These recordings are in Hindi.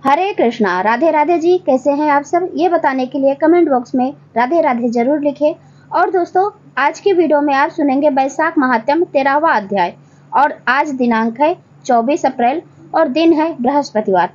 हरे कृष्णा। राधे राधे जी, कैसे हैं आप सब? ये बताने के लिए कमेंट बॉक्स में राधे राधे जरूर लिखें। और दोस्तों, आज की वीडियो में आप सुनेंगे वैशाख महात्म्य 13वां अध्याय। और आज दिनांक है 24 अप्रैल और दिन है बृहस्पतिवार।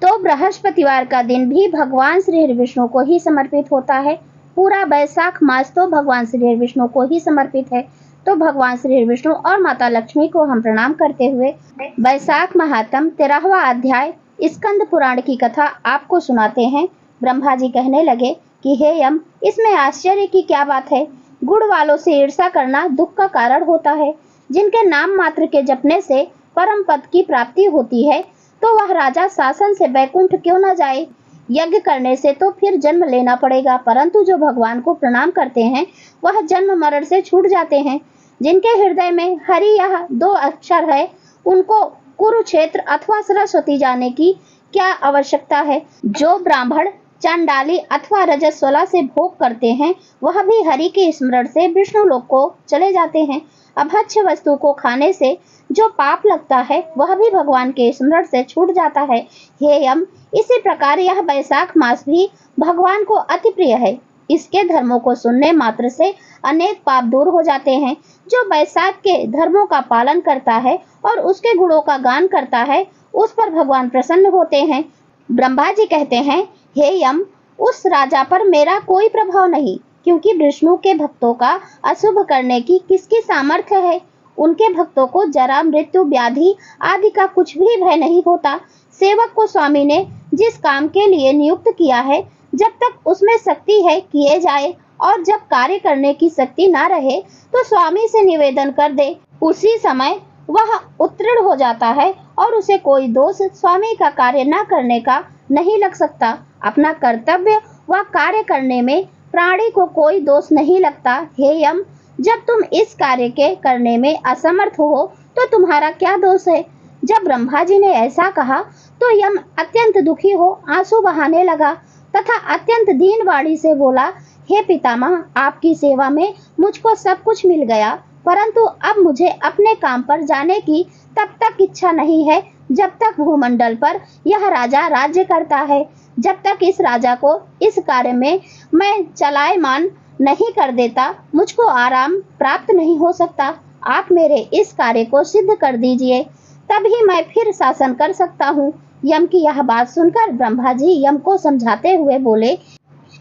तो बृहस्पतिवार का दिन भी भगवान श्री हरि विष्णु को ही समर्पित होता है। पूरा वैशाख मास तो भगवान श्री हरि विष्णु को ही समर्पित है। तो भगवान श्री हरि विष्णु और माता लक्ष्मी को हम प्रणाम करते हुए वैशाख महात्म्य 13वां अध्याय स्कंद पुराण की कथा आपको सुनाते हैं। ब्रह्मा जी कहने लगे कि हे यम, इसमें आश्चर्य की क्या बात है? गुण वालों से ईर्षा करना दुख का कारण होता है। जिनके नाम मात्र के जपने से परम पद की प्राप्ति होती है, तो वह राजा शासन से बैकुंठ क्यों न जाए? यज्ञ करने से तो फिर जन्म लेना पड़ेगा, परंतु जो भगवान को प्रणाम करते हैं वह जन्म मरण से छूट जाते हैं। जिनके हृदय में हरि यह 2 अक्षर है, उनको कुरुक्षेत्र अथवा सरस्वती जाने की क्या आवश्यकता है? जो ब्राह्मण चांडाली अथवा रजस्वला से भोग करते हैं, वह भी हरि के स्मरण से विष्णु लोक को चले जाते हैं। अभक्ष्य वस्तु को खाने से जो पाप लगता है, वह भी भगवान के स्मरण से छूट जाता है। हे यम, इसी प्रकार यह वैशाख मास भी भगवान को अति प्रिय है। इसके धर्मों को सुनने मात्र से अनेक पाप दूर हो जाते हैं। जो वैशाख के धर्मों का पालन करता है और उसके गुणों का गान करता है, उस पर भगवान प्रसन्न होते हैं। ब्रह्मा जी कहते हैं, हे यम, उस राजा पर मेरा कोई प्रभाव नहीं, क्योंकि विष्णु के भक्तों का अशुभ करने की किसकी सामर्थ्य है? उनके भक्तों को जरा, मृत्यु, व्याधि आदि का कुछ भी भय नहीं होता। सेवक को स्वामी ने जिस काम के लिए नियुक्त किया है, जब तक उसमें शक्ति है किए जाए, और जब कार्य करने की शक्ति ना रहे तो स्वामी से निवेदन कर दे। उसी समय वह उत्तीर्ण हो जाता है और उसे कोई दोष स्वामी का कार्य न करने का नहीं लग सकता। अपना कर्तव्य व कार्य करने में प्राणी को कोई दोष नहीं लगता। हे यम, जब तुम इस कार्य के करने में असमर्थ हो तो तुम्हारा क्या दोष है? जब ब्रह्मा जी ने ऐसा कहा तो यम अत्यंत दुखी हो आंसू बहाने लगा तथा अत्यंत दीन वाणी से बोला, हे पितामह, आपकी सेवा में मुझको सब कुछ मिल गया, परंतु अब मुझे अपने काम पर जाने की तब तक इच्छा नहीं है जब तक भूमंडल पर यह राजा राज्य करता है। जब तक इस राजा को इस कार्य में मैं चलायमान नहीं कर देता, मुझको आराम प्राप्त नहीं हो सकता। आप मेरे इस कार्य को सिद्ध कर दीजिए, तभी मैं फिर शासन कर सकता हूँ। यम की यह बात सुनकर ब्रह्मा जी यम को समझाते हुए बोले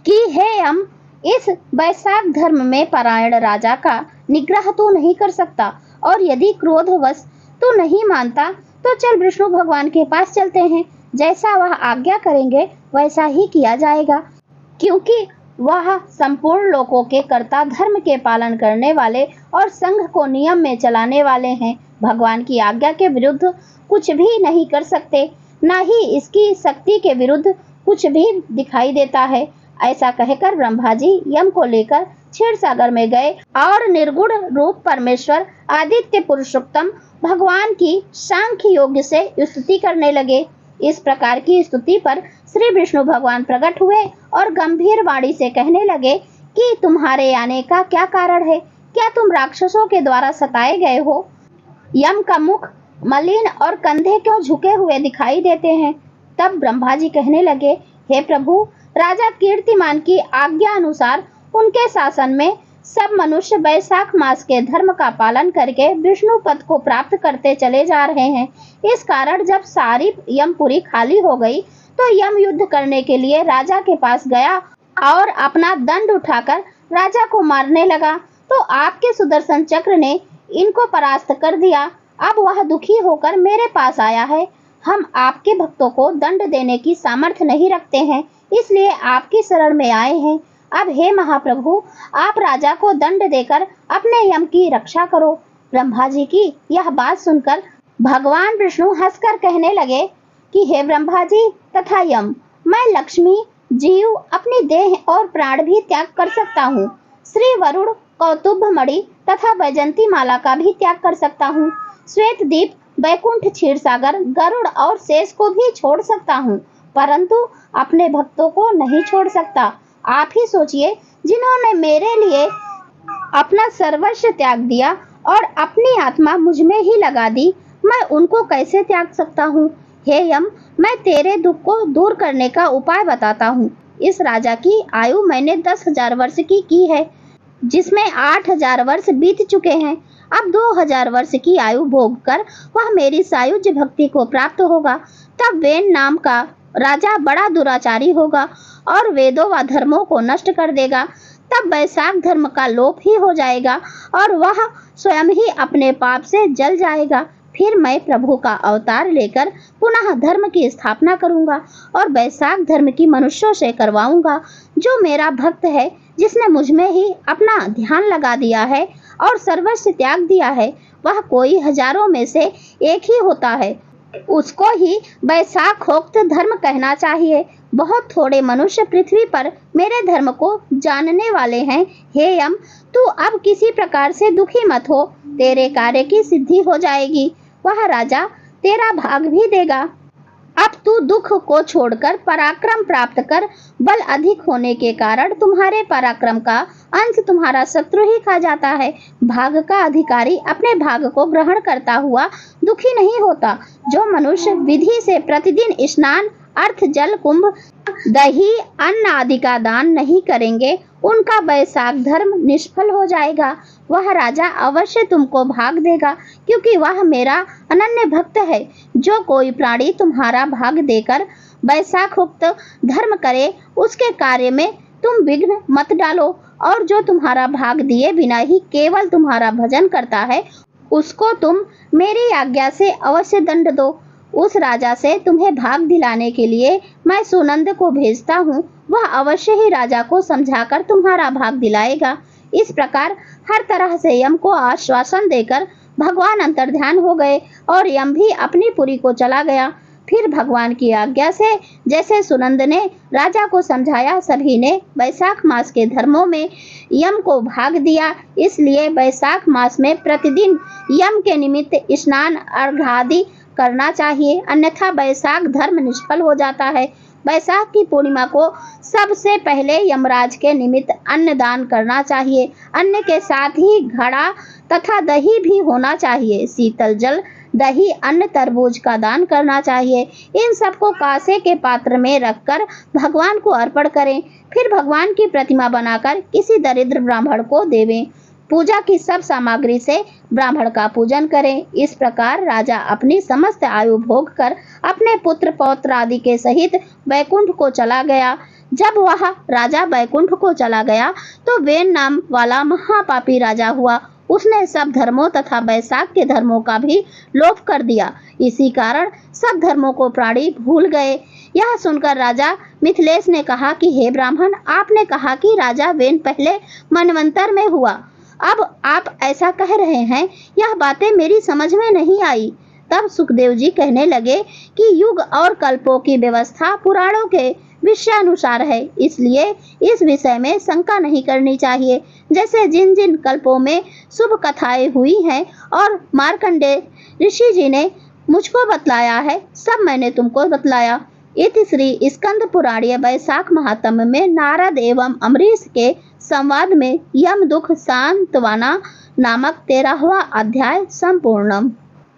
कि हे यम, इस वैशाख धर्म में परायण राजा का निग्रह तो नहीं कर सकता, और यदि क्रोधवश तो नहीं मानता तो चल विष्णु भगवान के पास चलते हैं। जैसा वह आज्ञा करेंगे वैसा ही किया जाएगा, क्योंकि वह संपूर्ण लोकों के कर्ता, धर्म के पालन करने वाले और संघ को नियम में चलाने वाले हैं। भगवान की आज्ञा के विरुद्ध कुछ भी नहीं कर सकते, न ही इसकी शक्ति के विरुद्ध कुछ भी दिखाई देता है। ऐसा कहकर ब्रह्मा जी यम को लेकर क्षीर सागर में गए और निर्गुण रूप परमेश्वर आदित्य पुरुषोत्तम भगवान की सांख्य योग से स्तुति करने लगे। इस प्रकार की स्तुति पर श्री विष्णु भगवान प्रकट हुए और गंभीर वाणी से कहने लगे कि तुम्हारे आने का क्या कारण है? क्या तुम राक्षसों के द्वारा सताए गए हो? यम का मुख मलिन और कंधे क्यों झुके हुए दिखाई देते हैं? तब ब्रह्मा जी कहने लगे, हे प्रभु, राजा कीर्तिमान की आज्ञा अनुसार उनके शासन में सब मनुष्य वैशाख मास के धर्म का पालन करके विष्णु पद को प्राप्त करते चले जा रहे हैं। इस कारण जब सारी यमपुरी खाली हो गई तो यम युद्ध करने के लिए राजा के पास गया और अपना दंड उठाकर राजा को मारने लगा, तो आपके सुदर्शन चक्र ने इनको परास्त कर दिया। अब वह दुखी होकर मेरे पास आया है। हम आपके भक्तों को दंड देने की सामर्थ्य नहीं रखते हैं, इसलिए आपकी शरण में आए हैं। अब हे महाप्रभु, आप राजा को दंड देकर अपने यम की रक्षा करो। ब्रह्मा जी की यह बात सुनकर भगवान विष्णु हंसकर कहने लगे कि हे ब्रह्मा जी तथा यम, मैं लक्ष्मी, जीव, अपनी देह और प्राण भी त्याग कर सकता हूँ। श्री वरुण, कौतुभ मणि तथा वैजंती माला का भी त्याग कर सकता हूँ। श्वेत दीप, बैकुंठ, क्षीर सागर, गरुड़ और शेष को भी छोड़ सकता हूँ, परंतु अपने भक्तों को नहीं छोड़ सकता। आप ही सोचिए, जिन्होंने मेरे लिए अपना सर्वस्व त्याग दिया और अपनी आत्मा मुझ में ही लगा दी, मैं उनको कैसे त्याग सकता हूँ? हे यम, मैं तेरे दुख को दूर करने का उपाय बताता हूँ। इस राजा की आयु मैंने 10,000 वर्ष की है, जिसमें 8,000 वर्ष बीत चुके हैं। अब 2,000 वर्ष की आयु भोग कर वह मेरी सायुज्य भक्ति को प्राप्त होगा। तब वेन नाम का राजा बड़ा दुराचारी होगा और वेदों व धर्मों को नष्ट कर देगा। तब वैशाख धर्म का लोप ही हो जाएगा और वह स्वयं ही अपने पाप से जल जाएगा। फिर मैं प्रभु का अवतार लेकर पुनः धर्म की स्थापना करूंगा और वैशाख धर्म की मनुष्यों से करवाऊंगा। जो मेरा भक्त है, जिसने मुझ में ही अपना ध्यान लगा दिया है और सर्वस्व त्याग दिया है, वह कोई हजारों में से एक ही होता है। उसको ही वैशाखोक्त धर्म कहना चाहिए। बहुत थोड़े मनुष्य पृथ्वी पर मेरे धर्म को जानने वाले हैं। हे यम, तू अब किसी प्रकार से दुखी मत हो, तेरे कार्य की सिद्धि हो जाएगी। वह राजा तेरा भाग भी देगा। अब तू दुख को छोड़कर पराक्रम प्राप्त कर। बल अधिक होने के कारण तुम्हारे पराक्रम का अंश तुम्हारा शत्रु ही खा जाता है। भाग का अधिकारी अपने भाग को ग्रहण करता हुआ दुखी नहीं होता। जो मनुष्य विधि से प्रतिदिन स्नान, अर्थ, जल, कुंभ, दही, अन्न आदि का दान नहीं करेंगे, उनका वैशाख धर्म निष्फल हो जाएगा। वह राजा अवश्य तुमको भाग देगा, क्योंकि वह मेरा अनन्य भक्त है। जो कोई प्राणी तुम्हारा भाग देकर वैशाखोक्त धर्म करे, उसके कार्य में तुम विघ्न मत डालो, और जो तुम्हारा भाग दिए बिना ही केवल तुम्हारा भजन करता है, उसको तुम मेरी आज्ञा से अवश्य दंड दो। उस राजा से तुम्हें भाग दिलाने के लिए मैं सुनंद को भेजता हूँ। वह अवश्य ही राजा को समझाकर तुम्हारा भाग दिलाएगा। इस प्रकार हर तरह से यम को आश्वासन देकर भगवान अंतर्ध्यान हो गए और यम भी अपनी पुरी को चला गया। फिर भगवान की आज्ञा से जैसे सुनंद ने राजा को समझाया, सभी ने वैशाख मास के धर्मों में यम को भाग दिया। इसलिए वैशाख मास में प्रतिदिन यम के निमित्त स्नान, अर्घ आदि करना चाहिए, अन्यथा वैशाख धर्म निष्फल हो जाता है। वैशाख की पूर्णिमा को सबसे पहले यमराज के निमित्त अन्न दान करना चाहिए। अन्न के साथ ही घड़ा तथा दही भी होना चाहिए। शीतल जल, दही, अन्न, तरबूज का दान करना चाहिए। इन सबको कांसे के पात्र में रखकर भगवान को अर्पण करें। फिर भगवान की प्रतिमा बनाकर किसी दरिद्र ब्राह्मण को देवें। पूजा की सब सामग्री से ब्राह्मण का पूजन करें। इस प्रकार राजा अपनी समस्त आयु भोग कर अपने पुत्र पौत्र आदि के सहित वैकुंठ को चला गया। जब वह राजा वैकुंठ को चला गया तो वेन नाम वाला महापापी राजा हुआ। उसने सब धर्मों तथा वैशाख के धर्मों का भी लोप कर दिया। इसी कारण सब धर्मों को प्राणी भूल गए। यह सुनकर राजा मिथिलेश ने कहा कि हे ब्राह्मण, आपने कहा कि राजा वेन पहले मनवंतर में हुआ, अब आप ऐसा कह रहे हैं, यह बातें मेरी समझ में नहीं आई। तब सुखदेव जी कहने लगे कि युग और कल्पों की व्यवस्था पुराणों के विषयानुसार है, इसलिए इस विषय में शंका नहीं करनी चाहिए। जैसे जिन जिन कल्पों में शुभ कथाएं हुई हैं और मार्कंडेय ऋषि जी ने मुझको बतलाया है, सब मैंने तुमको बतलाया। इति श्री स्कंद पुराणीय वैशाख महात्म्य में नारद एवं अम्बरीश के संवाद में यम दुख सांत्वना नामक 13वां अध्याय संपूर्णम।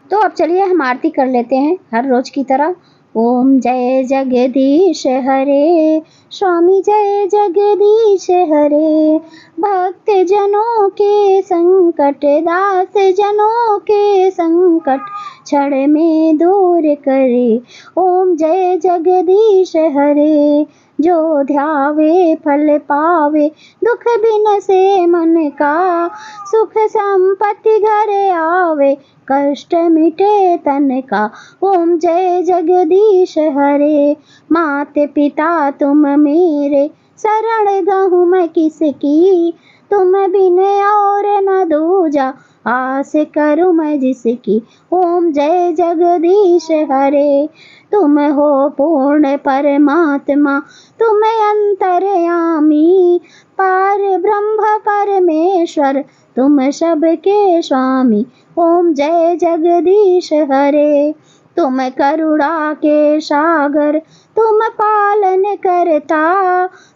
तो अब चलिए हम आरती कर लेते हैं हर रोज की तरह। ओम जय जगदीश हरे, स्वामी जय जगदीश हरे। भक्त जनों के संकट, दास जनों के संकट क्षण में दूर करे। ओम जय जगदीश हरे। जो ध्यावे फल पावे, दुख बिन से मन का। सुख संपत्ति घर आवे, कष्ट मिटे तन का। ओम जय जगदीश हरे। माते पिता तुम मेरे, शरण गहूँ मैं किसकी। तुम बिन और न दूजा, आस करूँ मैं जिसकी। ओम जय जगदीश हरे। तुम हो पूर्ण परमात्मा, तुम अंतर्यामी। पार ब्रह्म परमेश्वर, तुम सबके स्वामी। ओम जय जगदीश हरे। तुम करुणा के सागर तुम पालन करता,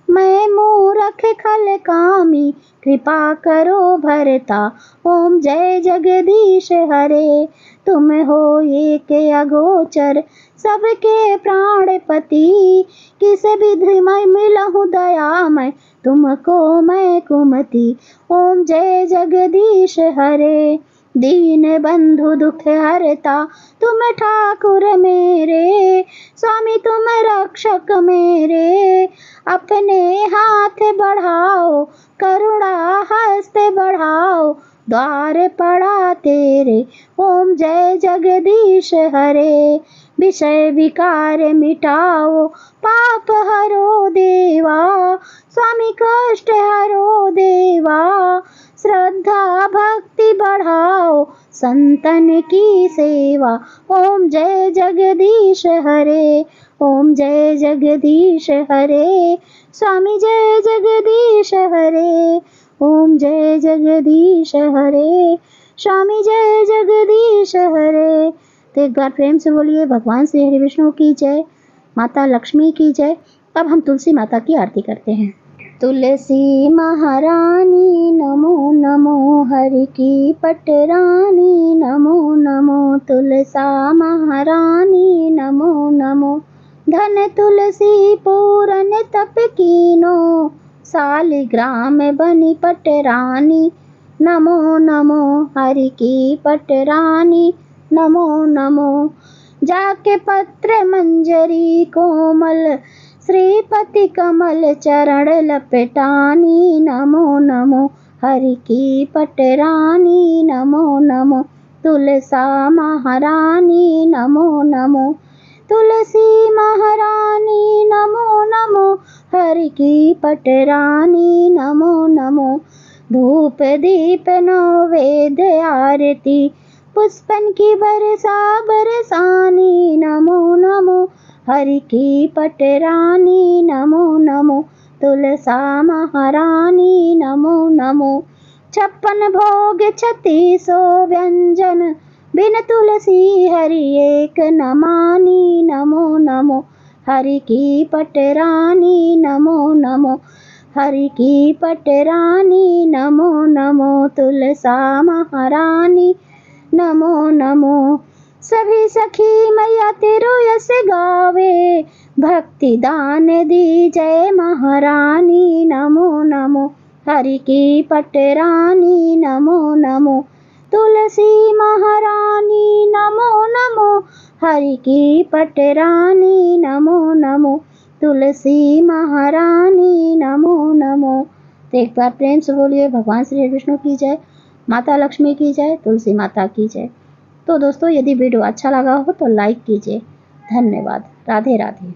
मैं मूरख खल कामी कृपा करो भरता। ओम जय जगदीश हरे, तुम हो एक अगोचर सबके प्राणपति, किस विधि मैं मिलहूँ दया मैं तुमको मैं कुमति। ओम जय जगदीश हरे, दीन बंधु दुख हरता तुम ठाकुर मेरे, स्वामी तुम रक्षक मेरे। अपने हाथ बढ़ाओ करुणा हस्त बढ़ाओ, द्वार पड़ा तेरे। ओम जय जगदीश हरे, विषय विकार मिटाओ पाप हरो देवा, स्वामी कष्ट हरो देवा। श्रद्धा भक्ति बढ़ाओ संतन की सेवा। ओम जय जगदीश हरे, ओम जय जगदीश हरे, स्वामी जय जगदीश हरे। ओम जय जगदीश हरे, स्वामी जय जगदीश हरे। तो एक बार प्रेम से बोलिए भगवान श्री हरि विष्णु की जय, माता लक्ष्मी की जय। अब हम तुलसी माता की आरती करते हैं। तुलसी महारानी नमो नमो, हरि की पटरानी नमो नमो। तुलसा महारानी नमो नमो, धन तुलसी पूरन तप कीनो, सालिग्राम बनी पटरानी नमो नमो। हरि की पटरानी नमो नमो, जाके पत्र मंजरी कोमल, श्रीपति कमल चरण लपेटानी नमो नमो। हरि की पटरानी नमो नमो, तुलसा महारानी नमो नमो। तुलसी महारानी नमो नमो, हरि की पटरानी नमो नमो। धूप दीप नैवेद्य आरती, पुष्पन की बरसा बरसानी नमो नमो। हरि की पटरानी नमो नमो, तुलसा महारानी नमो नमो। 56 भोग 3600 व्यंजन, बिन तुलसी हरि एक न मानी नमो नमो। हरि की पटरानी नमो नमो, हरि की पटरानी नमो नमो। तुलसा महारानी नमो नमो, सभी सखी मैया तेरो यश गावे, भक्ति दान दी जय महारानी नमो नमो। हरि की पटरानी नमो नमो, तुलसी महारानी नमो नमो। हरि की पटरानी नमो नमो, तुलसी महारानी नमो नमो। तो एक बार प्रेम से बोलिए भगवान श्री विष्णु की जय, माता लक्ष्मी की जय, तुलसी माता की जय। तो दोस्तों यदि वीडियो अच्छा लगा हो तो लाइक कीजिए। धन्यवाद। राधे राधे।